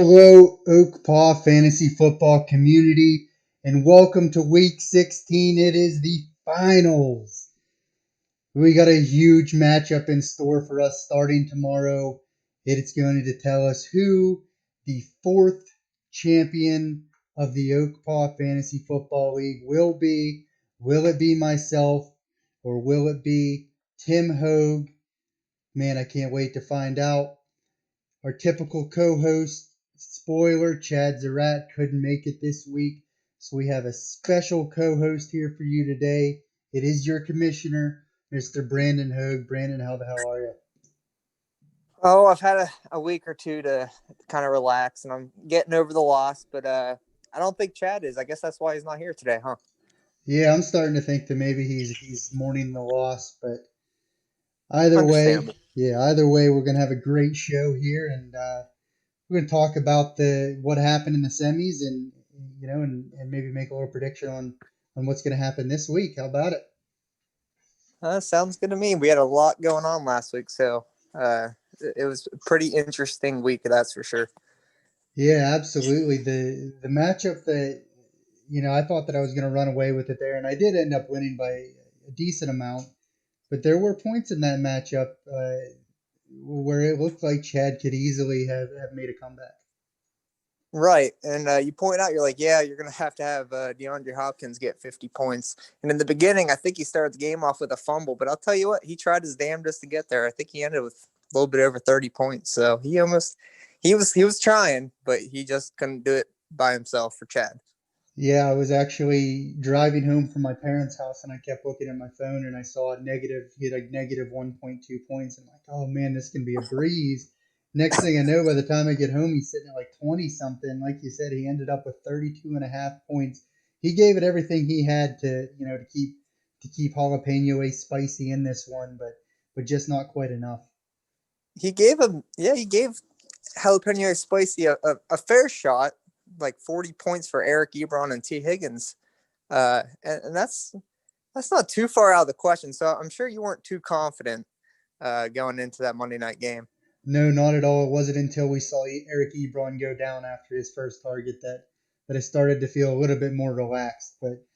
Hello, OKPA fantasy football community, and welcome to week 16. It is the finals. We got a huge matchup in store for us starting tomorrow. It is going to tell us who the fourth champion of the OKPA Fantasy Football League will be. Will it be myself or will it be Tim Hogue? Man, I can't wait to find out. Our typical co-host, spoiler, Chad Zarat couldn't make it this week, so we have a special co-host here for you today. It is your commissioner, Mr. Brandon Hogue. Brandon, how the hell are you? Oh, I've had a week or two to kind of relax, and I'm getting over the loss, but I don't think Chad is. I guess that's why he's not here today, huh? Yeah, I'm starting to think that maybe he's mourning the loss, but either way, Understandable. we're gonna have a great show here, and we're gonna talk about the what happened in the semis, and and maybe make a little prediction on what's gonna happen this week. How about it? Sounds good to me. We had a lot going on last week, so it was a pretty interesting week, that's for sure. Yeah, absolutely. The matchup that I thought that I was going to run away with it there, and I did end up winning by a decent amount. But there were points in that matchup where it looked like Chad could easily have made a comeback. Right, and you point out, you're like, yeah, you're going to have DeAndre Hopkins get 50 points. And in the beginning, I think he started the game off with a fumble, but I'll tell you what, he tried his damnedest to get there. I think he ended with a little bit over 30 points. So he was trying, but he just couldn't do it by himself for Chad. Yeah, I was actually driving home from my parents' house, and I kept looking at my phone, and I saw a negative. He had like negative 1.2 points. I'm like, oh man, this can be a breeze. Next thing I know, by the time I get home, he's sitting at like 20 something. Like you said, he ended up with 32 and a half points. He gave it everything he had to keep jalapeno spicy in this one, but just not quite enough. He gave Jalapeno Spicy a fair shot, like 40 points for Eric Ebron and T. Higgins. And that's not too far out of the question. So I'm sure you weren't too confident going into that Monday night game. No, not at all. It wasn't until we saw Eric Ebron go down after his first target that I started to feel a little bit more relaxed. But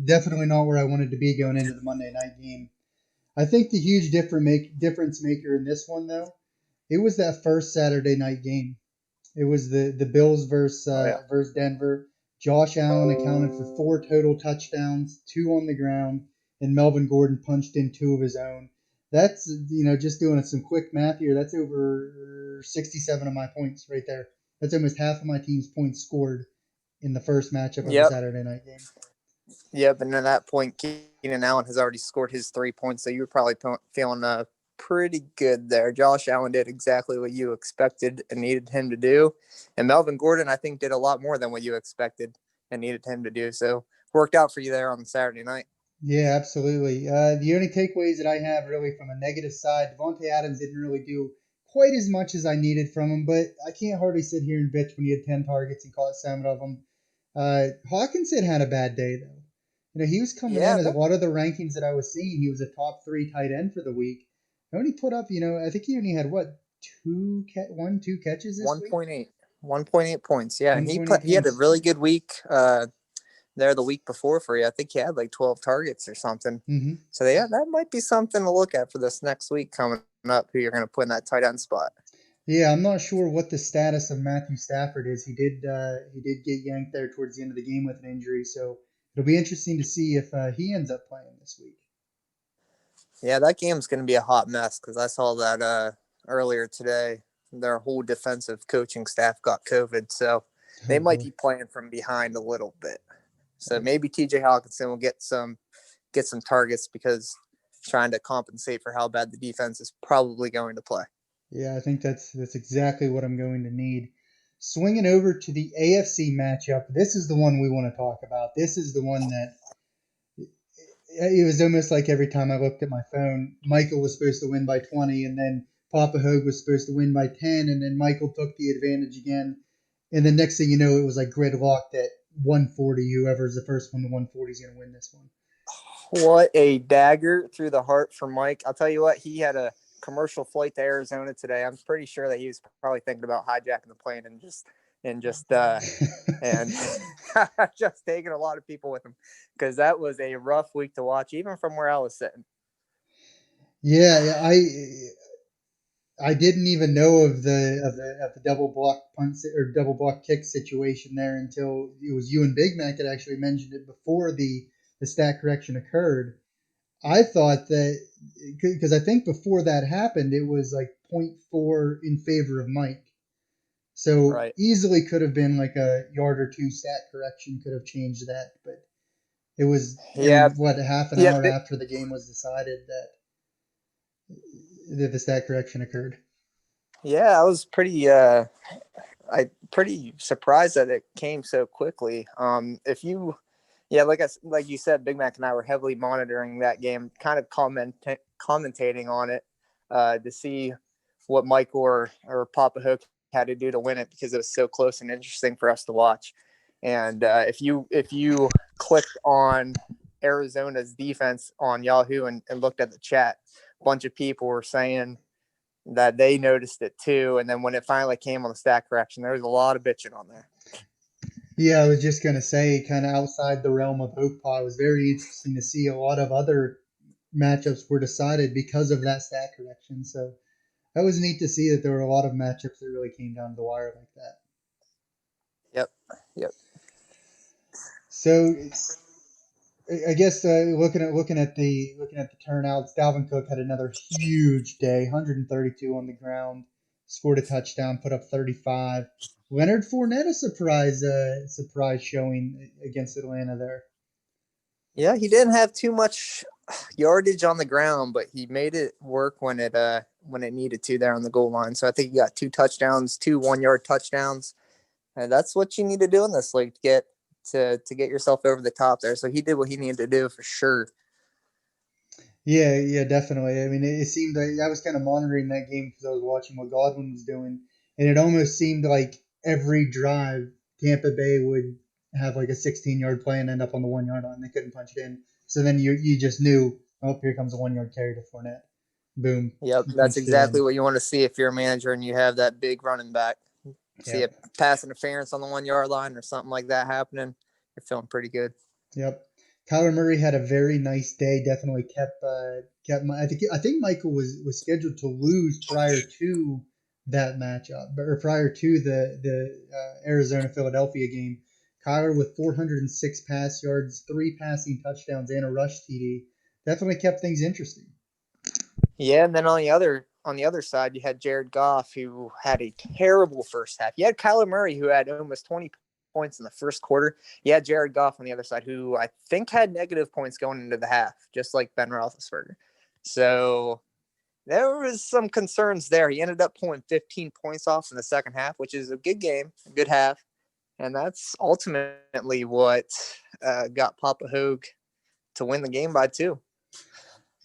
definitely not where I wanted to be going into the Monday night game. I think the huge difference maker in this one, though, it was that first Saturday night game. It was the Bills versus Oh yeah. versus Denver. Josh Allen accounted for four total touchdowns, two on the ground, and Melvin Gordon punched in two of his own. That's just doing some quick math here. That's over 67 of my points right there. That's almost half of my team's points scored in the first matchup of the Yep. Saturday night game. Yep. And at that point, Keenan Allen has already scored his 3 points. So you were probably feeling pretty good there. Josh Allen did exactly what you expected and needed him to do. And Melvin Gordon, I think, did a lot more than what you expected and needed him to do. So worked out for you there on Saturday night. Yeah, absolutely. The only takeaways that I have really from a negative side, Devontae Adams didn't really do quite as much as I needed from him, but I can't hardly sit here and bitch when he had 10 targets and caught 7 of them. Hawkinson had a bad day, though. He was coming in Yeah, as a that lot of the rankings that I was seeing. He was a top three tight end for the week. I only put up, I think he only had what, two catches this week? 1.8. 1.8 points. Yeah, and 1.8 he had a points. really good week there the week before for you. I think he had like 12 targets or something. Mm-hmm. So yeah, that might be something to look at for this next week coming up. Who you're going to put in that tight end spot? Yeah, I'm not sure what the status of Matthew Stafford is. He did get yanked there towards the end of the game with an injury, so it'll be interesting to see if he ends up playing this week. Yeah, that game's going to be a hot mess because I saw that earlier today. Their whole defensive coaching staff got COVID, so Oh they might boy. be playing from behind a little bit. So Okay. maybe TJ Hawkinson will get some targets because trying to compensate for how bad the defense is probably going to play. Yeah, I think that's exactly what I'm going to need. Swinging over to the AFC matchup, this is the one we want to talk about. This is the one that it was almost like every time I looked at my phone, Michael was supposed to win by 20, and then Papa Hogue was supposed to win by 10, and then Michael took the advantage again. And the next thing you know, it was like gridlocked at 140. Whoever's the first one to 140 is going to win this one. What a dagger through the heart for Mike. I'll tell you what, he had a commercial flight to Arizona today. I'm pretty sure that he was probably thinking about hijacking the plane and just and just and just taking a lot of people with him because that was a rough week to watch, even from where I was sitting. Yeah, I didn't even know of the double block punt or double block kick situation there until it was you and Big Mac that actually mentioned it before the stat correction occurred. I thought that because I think before that happened, it was like point 0.4 in favor of Mike. So Right. easily could have been like a yard or two stat correction could have changed that, but it was, Yeah. and what, half an Yeah. hour after the game was decided that the stat correction occurred. Yeah. I was pretty surprised that it came so quickly. If you, yeah, like you said, Big Mac and I were heavily monitoring that game, kind of commentating on it to see what Michael or Papa Hook had to do to win it because it was so close and interesting for us to watch. And if you clicked on Arizona's defense on Yahoo and looked at the chat, a bunch of people were saying that they noticed it too. And then when it finally came on the stat correction, there was a lot of bitching on there. Yeah, I was just gonna say, kind of outside the realm of OKPA, it was very interesting to see a lot of other matchups were decided because of that stat correction. So that was neat to see that there were a lot of matchups that really came down to the wire like that. Yep. Yep. So I guess looking at the turnouts, Dalvin Cook had another huge day, 132 on the ground, scored a touchdown, put up 35. Leonard Fournette, a surprise showing against Atlanta there. Yeah, he didn't have too much yardage on the ground, but he made it work when it needed to there on the goal line. So I think he got 2 touchdowns, 2 1 yard touchdowns, and that's what you need to do in this league to get yourself over the top there. So he did what he needed to do for sure. Yeah, yeah, definitely. I mean, it seemed like I was kind of monitoring that game because I was watching what Godwin was doing, and it almost seemed like every drive Tampa Bay would have like a 16-yard play and end up on the 1 yard line. They couldn't punch it in, so then you just knew, oh, here comes a 1 yard carry to Fournette. Boom, Yep, he that's punched it exactly in. what you want to see if you're a manager and you have that big running back. See a Yep, pass interference on the 1 yard line or something like that happening, you're feeling pretty good. yep. Kyler Murray had a very nice day. Definitely kept. I think Michael was scheduled to lose prior to that matchup, or prior to the Arizona Philadelphia game. Kyler with 406 pass yards, 3 passing touchdowns, and a rush TD. Definitely kept things interesting. Yeah, and then on the other side, you had Jared Goff, who had a terrible first half. You had Kyler Murray, who had almost 20 points in the first quarter. You had Jared Goff on the other side, who I think had negative points going into the half, just like Ben Roethlisberger. So there was some concerns there. He ended up pulling 15 points off in the second half, which is a good game, a good half, and that's ultimately what got Papa Hogue to win the game by 2.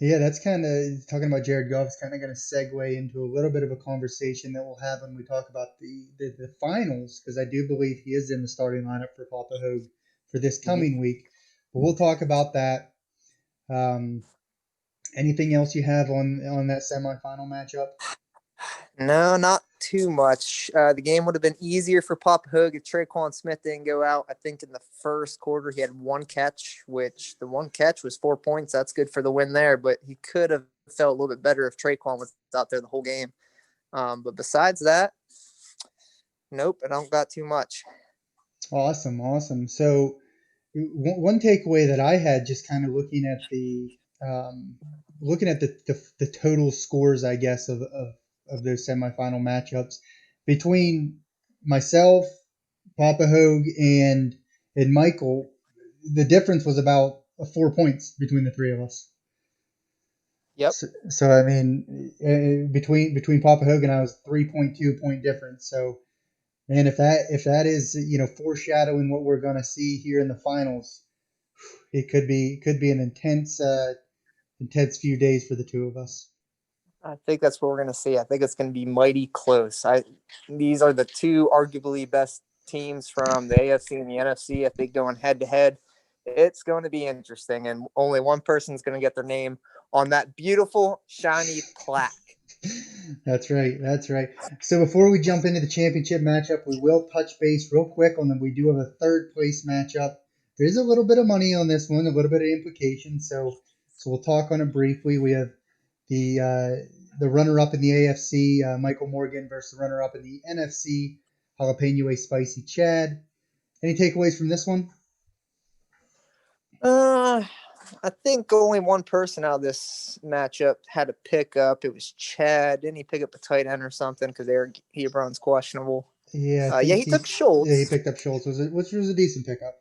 Yeah, that's kind of talking about Jared Goff is kind of going to segue into a little bit of a conversation that we'll have when we talk about the finals, because I do believe he is in the starting lineup for Papa Hogue for this Mm-hmm. coming week. But we'll talk about that. Um, anything else you have on that semifinal matchup? No, not too much. The game would have been easier for Papa Hogue if Traquan Smith didn't go out. I think in the first quarter he had 1 catch, which the 1 catch was 4 points. That's good for the win there, but he could have felt a little bit better if Traquan was out there the whole game. But besides that, nope, I don't got too much. Awesome, awesome. So one takeaway that I had just kind of um, looking at the total scores, I guess, of those semifinal matchups between myself, Papa Hogue, and Michael, the difference was about 4 points between the three of us. Yep. So I mean, between Papa Hogue and I was 3.2 point difference. So man, if that is foreshadowing what we're gonna see here in the finals, it could be an intense few days for the two of us. I think that's what we're going to see. I think it's going to be mighty close. These are the two arguably best teams from the AFC and the NFC. I think going head to head, it's going to be interesting, and only one person's going to get their name on that beautiful shiny plaque. That's right. That's right. So before we jump into the championship matchup, we will touch base real quick on them. We do have a third place matchup. There's a little bit of money on this one, a little bit of implication. So we'll talk on it briefly. We have the runner up in the AFC, Michael Morgan, versus the runner up in the NFC, Jalapeno Spicy Chad. Any takeaways from this one? Uh, I think only one person out of this matchup had a pickup. It was Chad. Didn't he pick up a tight end or something? Because Eric Hebron's questionable. Yeah, I Yeah, think he took he Schultz. picked up Schultz, which was a decent pickup.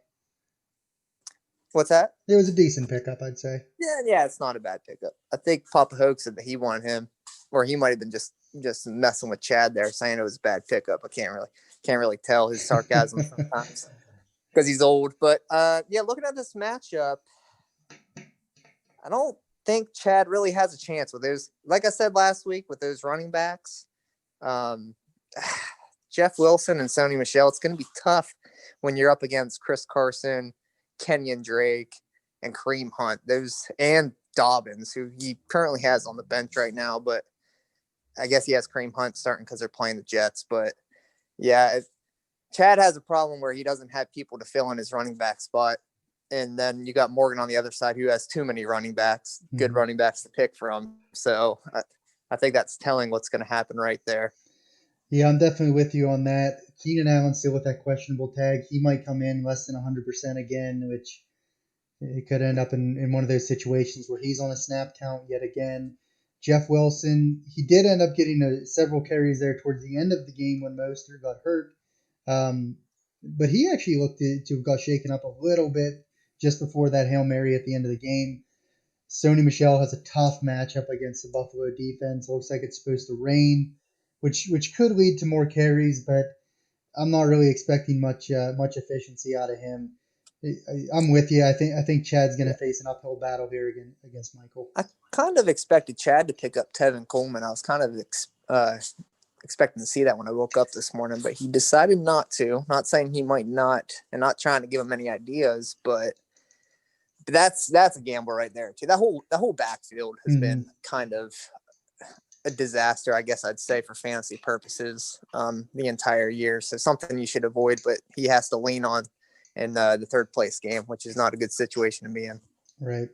What's that? It was a decent pickup, I'd say. Yeah, it's not a bad pickup. I think Papa Hoke said that he wanted him, or he might have been just messing with Chad there, saying it was a bad pickup. I can't really tell his sarcasm sometimes because he's old. But yeah, looking at this matchup, I don't think Chad really has a chance with those. Like I said last week, with those running backs, um, Jeff Wilson and Sony Michelle. It's going to be tough when you're up against Chris Carson, Kenyon Drake, and Kareem Hunt. Those and Dobbins, who he currently has on the bench right now, but I guess he has Kareem Hunt starting because they're playing the Jets. But yeah, Chad has a problem where he doesn't have people to fill in his running back spot. And then you got Morgan on the other side who has too many running backs, good Mhm. running backs to pick from. So I think that's telling what's going to happen right there. Yeah, I'm definitely with you on that. Keenan Allen still with that questionable tag. He might come in less than 100% again, which it could end up in one of those situations where he's on a snap count yet again. Jeff Wilson, he did end up getting several carries there towards the end of the game when Mostert got hurt. Um, but he actually looked to have got shaken up a little bit just before that Hail Mary at the end of the game. Sony Michelle has a tough matchup against the Buffalo defense. It looks like it's supposed to rain, which could lead to more carries, but I'm not really expecting much efficiency out of him. I'm with you. I think Chad's going Yeah. to face an uphill battle here against Michael. I kind of expected Chad to pick up Tevin Coleman. I was kind of expecting to see that when I woke up this morning, but he decided not to. Not saying he might not, and not trying to give him any ideas, but that's a gamble right there too. That whole backfield has Mm-hmm. been kind of a disaster, I guess I'd say, for fantasy purposes the entire year. So something you should avoid, but he has to lean on in the third place game, which is not a good situation to be in. Right.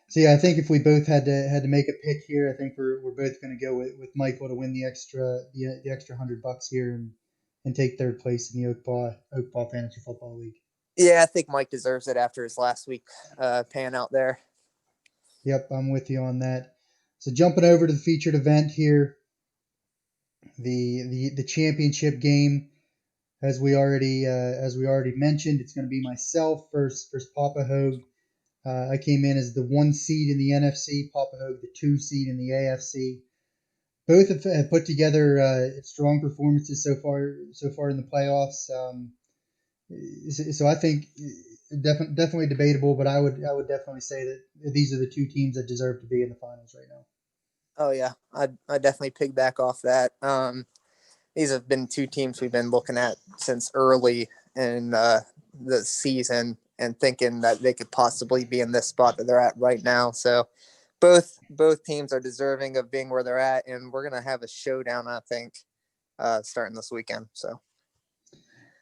So yeah, I think if we both had to make a pick here, I think we're both going to go with Michael to win the extra $100 here and take third place in the Oakpaw Fantasy Football League. Yeah, I think Mike deserves it after his last week pan out there. Yep, I'm with you on that. So jumping over to the featured event here, the championship game, as we already mentioned, it's going to be myself versus Papa Hogue. I came in as the 1 seed in the NFC, Papa Hogue the 2 seed in the AFC. Both have put together strong performances so far in the playoffs. So I think definitely debatable, but I would definitely say that these are the two teams that deserve to be in the finals right now. Oh yeah, I definitely piggyback off that. These have been two teams we've been looking at since early in the season and thinking that they could possibly be in this spot that they're at right now. So both teams are deserving of being where they're at, and we're gonna have a showdown, I think, starting this weekend. So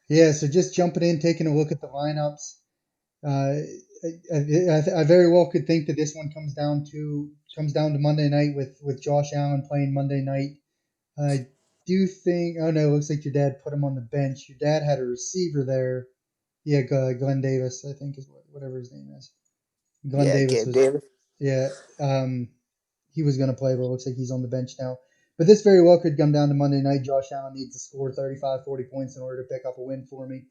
Yeah, so just jumping in, taking a look at the lineups. Uh, I very well could think that this one comes down to Monday night with Josh Allen playing Monday night. I do think. Oh no, it looks like your dad put him on the bench. Your dad had a receiver there. Yeah, Glenn Davis, I think is whatever his name is. Glenn yeah, Davis Gabe was. Davis. Yeah, he was going to play, but it looks like he's on the bench now. But this very well could come down to Monday night. Josh Allen needs to score 35, 40 points in order to pick up a win for me.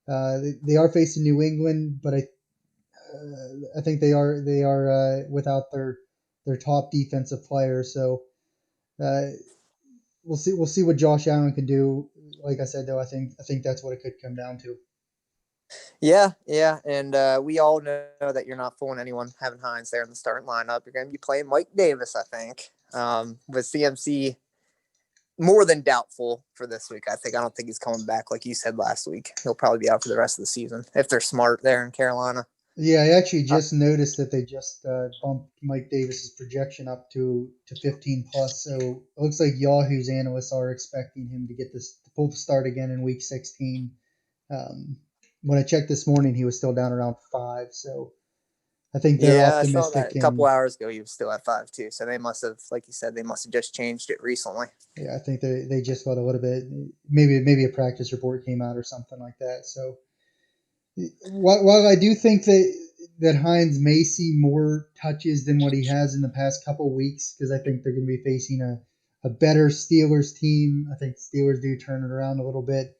They are facing New England, but I think they are without their top defensive player. So uh, we'll see what Josh Allen can do. Like I said, though, I think that's what it could come down to. Yeah, and we all know that you're not fooling anyone having Hines there in the starting lineup. You're going to be playing Mike Davis, I think, with CMC more than doubtful for this week. I don't think he's coming back like you said last week. He'll probably be out for the rest of the season if they're smart there in Carolina. Yeah, I actually Uh, just noticed that they just bumped Mike Davis's projection up to 15 plus. So it looks like Yahoo's analysts are expecting him to get this full start again in Week 16. Um, when I checked this morning, he was still down around 5. So I think they're yeah, I saw that optimistic, a couple and hours ago. He was still at 5 too. So they must have, like you said, they must have just changed it recently. yeah, I think they just got a little bit. Maybe a practice report came out or something like that. So while I do think that Hines may see more touches than what he has in the past couple weeks, because I think they're going to be facing a better Steelers team. I think Steelers do turn it around a little bit,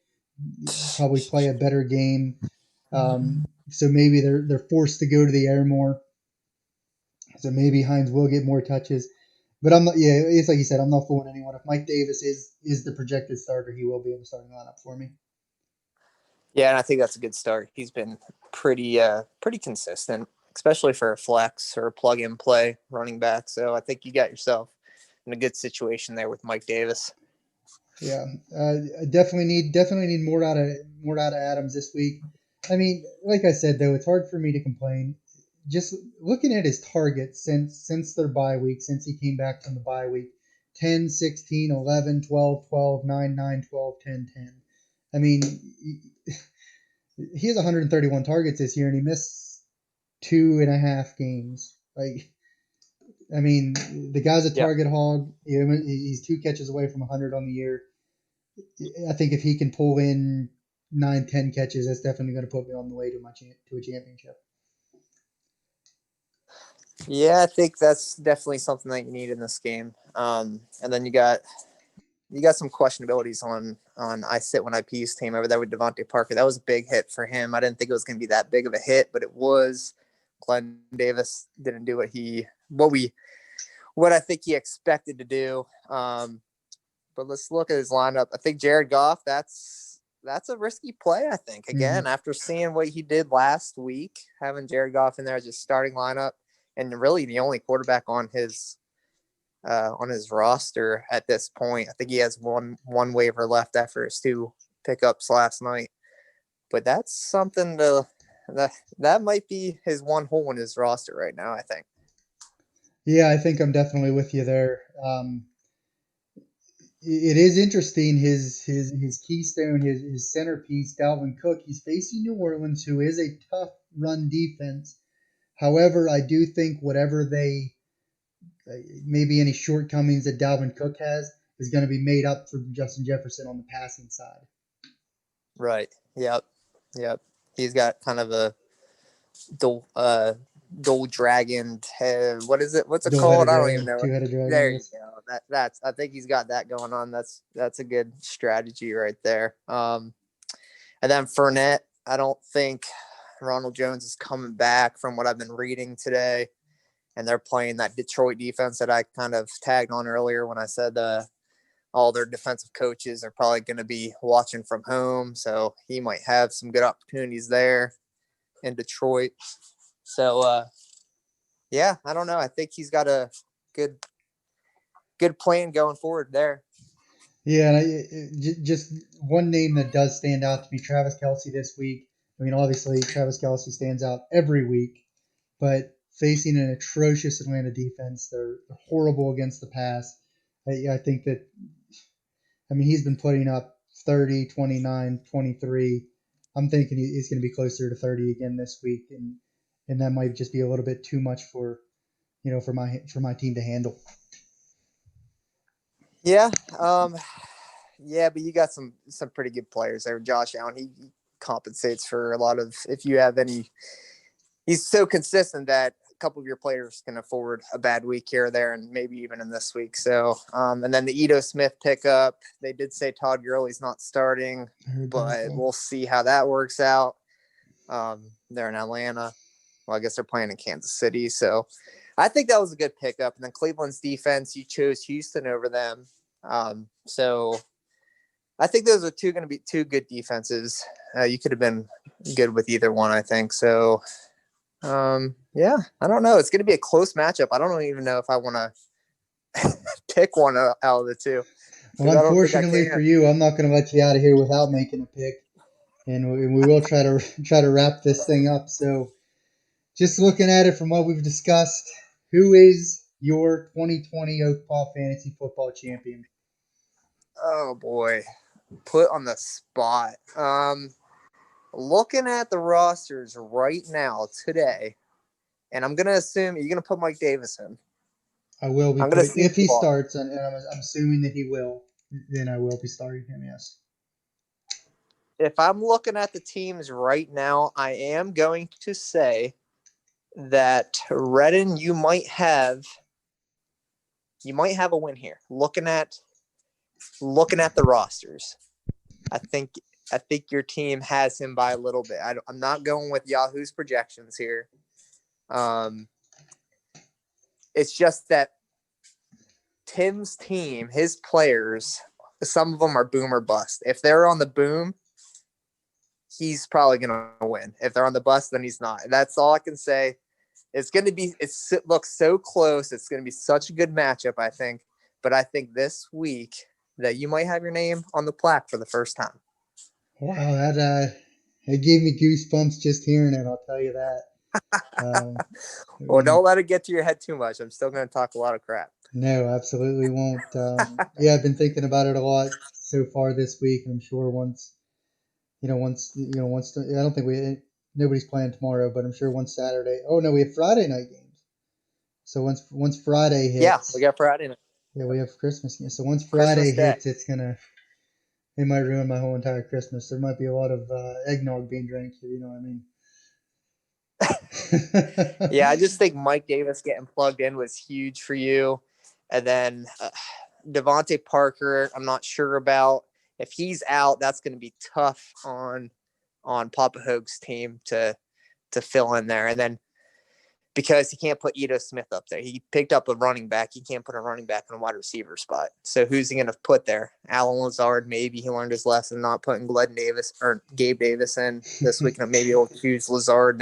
probably play a better game. So maybe they're forced to go to the air more. So maybe Hines will get more touches. But I'm not. Yeah, it's like you said. I'm not fooling anyone. If Mike Davis is the projected starter, he will be in the starting lineup for me. Yeah, and I think that's a good start. He's been pretty consistent, especially for a flex or a plug and play running back. So I think you got yourself in a good situation there with Mike Davis. Yeah, I definitely need more out of Adams this week. I mean, like I said though, it's hard for me to complain. Just looking at his targets since their bye week, since he came back from the bye week, 10, 16, 11, 12, 12, 9, 9, 12, 10, 10. I mean, he has 131 targets this year, and he missed 2.5 games. Like, I mean, the guy's a Yep. target hog. He's 2 catches away from 100 on the year. I think if he can pull in 9, 10 catches, that's definitely going to put me on the way to a championship. Yeah, I think that's definitely something that you need in this game. And then you got some questionabilities on I sit when I peace team over there with Devontae Parker. That was a big hit for him. I didn't think it was going to be that big of a hit, but it was. Glenn Davis didn't do what I think he expected to do. But let's look at his lineup. I think Jared Goff. That's a risky play. I think Mm-hmm. again after seeing what he did last week, having Jared Goff in there as just starting lineup, and really the only quarterback on his roster at this point. I think he has one waiver left after his 2 pickups last night. But that's something that might be his one hole in his roster right now. I think. Yeah, I think I'm definitely with you there. It is interesting. His keystone, his centerpiece, Dalvin Cook. He's facing New Orleans, who is a tough run defense. However, I do think whatever maybe any shortcomings that Dalvin Cook has is going to be made up for Justin Jefferson on the passing side. Right. Yep. Yep. He's got kind of a dual uh dual dragon head. What is it? What's it called? Dual-headed I don't even dragon, know. two-headed dragon. There you Yes. go. That's I think he's got that going on. That's a good strategy right there. And then Fournette, I don't think Ronald Jones is coming back from what I've been reading today. And they're playing that Detroit defense that I kind of tagged on earlier when I said all their defensive coaches are probably going to be watching from home. So he might have some good opportunities there in Detroit. So, yeah, I don't know. I think he's got a good good plan going forward there. Yeah, and just one name that does stand out to me, Travis Kelsey this week. I mean, obviously, Travis Kelsey stands out every week, but facing an atrocious Atlanta defense, they're horrible against the pass. I think that, I mean, he's been putting up 30, 29, 23. I'm thinking he's going to be closer to 30 again this week, and that might just be a little bit too much for my team to handle. Yeah, yeah, but you got some pretty good players there. Josh Allen, he compensates for a lot of if you have any. He's so consistent that a couple of your players can afford a bad week here or there, and maybe even in this week. So, and then the Ito Smith pickup. They did say Todd Gurley's not starting, I heard that as but well. we'll see how that works out. They're in Atlanta. Well, I guess they're playing in Kansas City. So I think that was a good pickup. And then Cleveland's defense, you chose Houston over them. So I think those are going to be two good defenses. You could have been good with either one, I think. So, yeah, I don't know. It's going to be a close matchup. I don't even know if I want to pick one out of the two Well, because I don't think I unfortunately for can. you, I'm not going to let you out of here without making a pick, and we will try to wrap this thing up. So, just looking at it from what we've discussed, who is your 2020 OKPA Fantasy Football Champion? Oh boy, put on the spot. Looking at the rosters right now today, and I'm gonna assume you're gonna put Mike Davis in. I will be I'm gonna putting, assume if he you are. starts, and I'm assuming that he will, then I will be starting him, yes. If I'm looking at the teams right now, I am going to say that Redden, you might have a win here. Looking at the rosters, I think I think your team has him by a little bit. I'm not going with Yahoo's projections here. Um, it's just that Tim's team, his players, some of them are boom or bust. If they're on the boom, he's probably going to win. If they're on the bust, then he's not. That's all I can say. It looks so close. It's going to be such a good matchup, I think. But I think this week that you might have your name on the plaque for the first time. Wow, that gave me goosebumps just hearing it. I'll tell you that. Um, Well, when don't let it get to your head too much. I'm still going to talk a lot of crap. No, absolutely won't. Yeah, I've been thinking about it a lot so far this week, and I'm sure I don't think nobody's playing tomorrow, but I'm sure once Saturday. Oh no, we have Friday night games. So once Friday Yeah, we hits, got Friday night, yeah, we have Christmas games. So once Christmas Friday Day. hits, it might ruin my whole entire Christmas. There might be a lot of eggnog being drank, if you know what I mean. Yeah, I just think Mike Davis getting plugged in was huge for you. And then Devontae Parker, I'm not sure about. If he's out, that's going to be tough on Papa Hogue's team to fill in there. And then because he can't put Ito Smith up there, he picked up a running back. He can't put a running back in a wide receiver spot. So who's he going to put there? Alan Lazard, maybe he learned his lesson not putting Glenn Davis or Gabe Davis in this week. And maybe he'll choose Lazard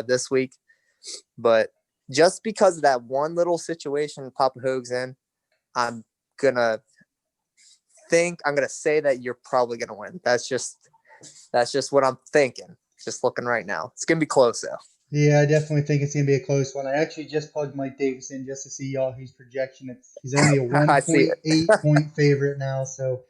this week. But just because of that one little situation Papa Hogue's in, I'm gonna I'm gonna say that you're probably gonna win. That's just what I'm thinking. Just looking right now. It's gonna be close though. Yeah, I definitely think it's gonna be a close one. I actually just plugged Mike Davis in just to see Yahoo's projection. He's only a I see it. 1.8 point favorite now, so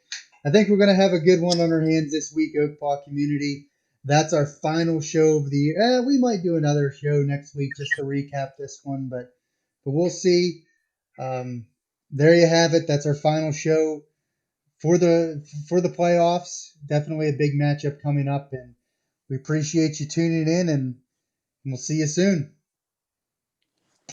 I think we're gonna have a good one on our hands this week, OakPaw community. That's our final show of the year. We might do another show next week just to recap this one, but we'll see. Um, there you have it. That's our final show for the playoffs. Definitely a big matchup coming up, and we appreciate you tuning in, and we'll see you soon.